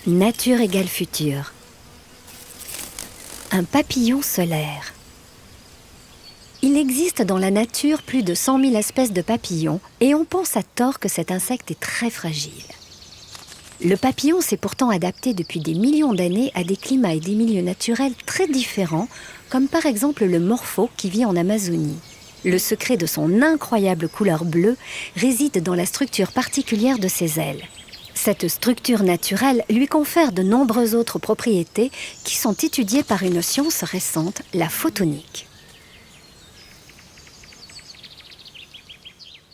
Nature égale futur. Un papillon solaire. Il existe dans la nature plus de 100 000 espèces de papillons et on pense à tort que cet insecte est très fragile. Le papillon s'est pourtant adapté depuis des millions d'années à des climats et des milieux naturels très différents, comme par exemple le morpho qui vit en Amazonie. Le secret de son incroyable couleur bleue réside dans la structure particulière de ses ailes. Cette structure naturelle lui confère de nombreuses autres propriétés qui sont étudiées par une science récente, la photonique.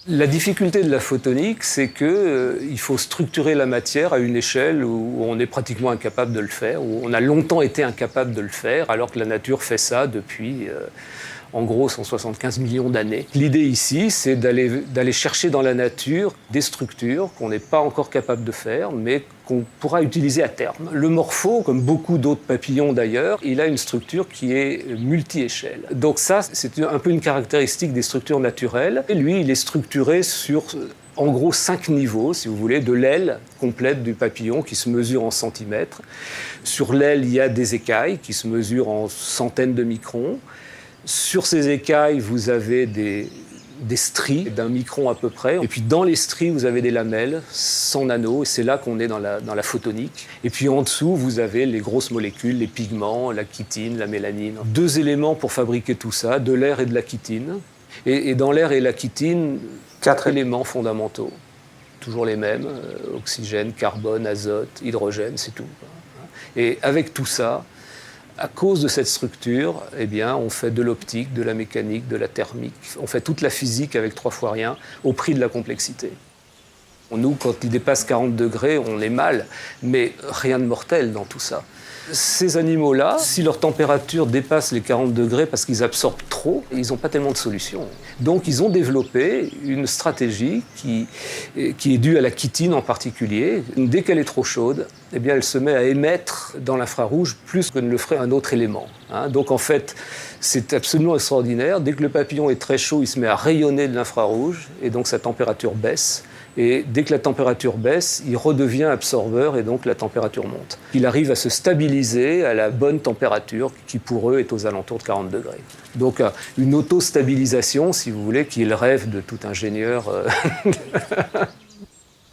La difficulté de la photonique, c'est qu'il faut structurer la matière à une échelle où on est pratiquement incapable de le faire, où on a longtemps été incapable de le faire, alors que la nature fait ça depuis, en gros, 175 millions d'années. L'idée ici, c'est d'aller chercher dans la nature des structures qu'on n'est pas encore capable de faire, mais qu'on pourra utiliser à terme. Le morpho, comme beaucoup d'autres papillons d'ailleurs, il a une structure qui est multi-échelle. Donc ça, c'est un peu une caractéristique des structures naturelles. Et lui, il est structuré sur, en gros, 5 niveaux, si vous voulez, de l'aile complète du papillon qui se mesure en centimètres. Sur l'aile, il y a des écailles qui se mesurent en centaines de microns. Sur ces écailles, vous avez des stries d'un micron à peu près. Et puis dans les stries, vous avez des lamelles, 100 nanos, et c'est là qu'on est dans la photonique. Et puis en dessous, vous avez les grosses molécules, les pigments, la chitine, la mélanine. 2 éléments pour fabriquer tout ça, de l'air et de la chitine. Et dans l'air et la chitine, 4 éléments fondamentaux. Toujours les mêmes, oxygène, carbone, azote, hydrogène, c'est tout. Et avec tout ça, à cause de cette structure, eh bien, on fait de l'optique, de la mécanique, de la thermique. On fait toute la physique avec 3 fois rien, au prix de la complexité. Nous, quand il dépasse 40 degrés, on est mal, mais rien de mortel dans tout ça. Ces animaux-là, si leur température dépasse les 40 degrés parce qu'ils absorbent trop, ils n'ont pas tellement de solutions. Donc ils ont développé une stratégie qui est due à la chitine en particulier. Dès qu'elle est trop chaude, eh bien, elle se met à émettre dans l'infrarouge plus que ne le ferait un autre élément. Donc en fait, c'est absolument extraordinaire. Dès que le papillon est très chaud, il se met à rayonner de l'infrarouge et donc sa température baisse. Et dès que la température baisse, il redevient absorbeur et donc la température monte. Il arrive à se stabiliser à la bonne température qui pour eux est aux alentours de 40 degrés. Donc une auto-stabilisation, si vous voulez, qui est le rêve de tout ingénieur.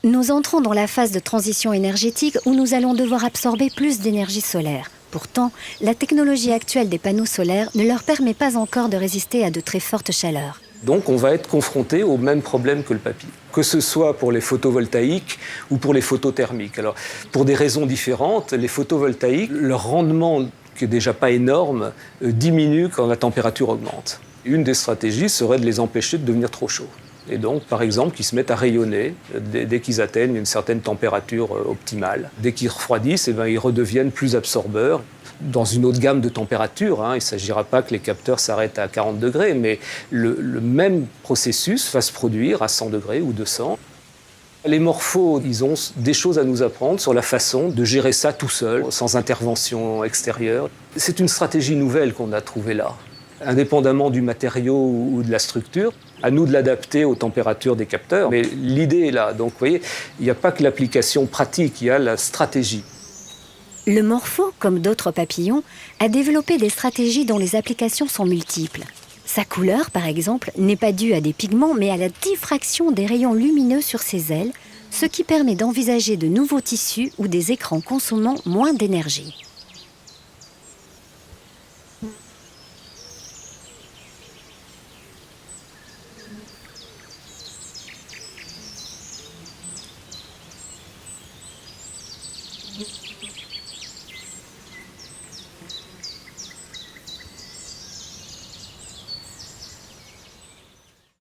Nous entrons dans la phase de transition énergétique où nous allons devoir absorber plus d'énergie solaire. Pourtant, la technologie actuelle des panneaux solaires ne leur permet pas encore de résister à de très fortes chaleurs. Donc on va être confronté au même problème que le papillon, que ce soit pour les photovoltaïques ou pour les photothermiques. Alors, pour des raisons différentes, les photovoltaïques, leur rendement, qui n'est déjà pas énorme, diminue quand la température augmente. Une des stratégies serait de les empêcher de devenir trop chauds. Et donc, par exemple, qu'ils se mettent à rayonner dès qu'ils atteignent une certaine température optimale. Dès qu'ils refroidissent, eh bien, ils redeviennent plus absorbeurs dans une autre gamme de températures. Il ne s'agira pas que les capteurs s'arrêtent à 40 degrés, mais le même processus va se produire à 100 degrés ou 200. Les morphos, ils ont des choses à nous apprendre sur la façon de gérer ça tout seul, sans intervention extérieure. C'est une stratégie nouvelle qu'on a trouvée là. Indépendamment du matériau ou de la structure, à nous de l'adapter aux températures des capteurs. Mais l'idée est là. Donc, vous voyez, il n'y a pas que l'application pratique, il y a la stratégie. Le morpho, comme d'autres papillons, a développé des stratégies dont les applications sont multiples. Sa couleur, par exemple, n'est pas due à des pigments, mais à la diffraction des rayons lumineux sur ses ailes, ce qui permet d'envisager de nouveaux tissus ou des écrans consommant moins d'énergie.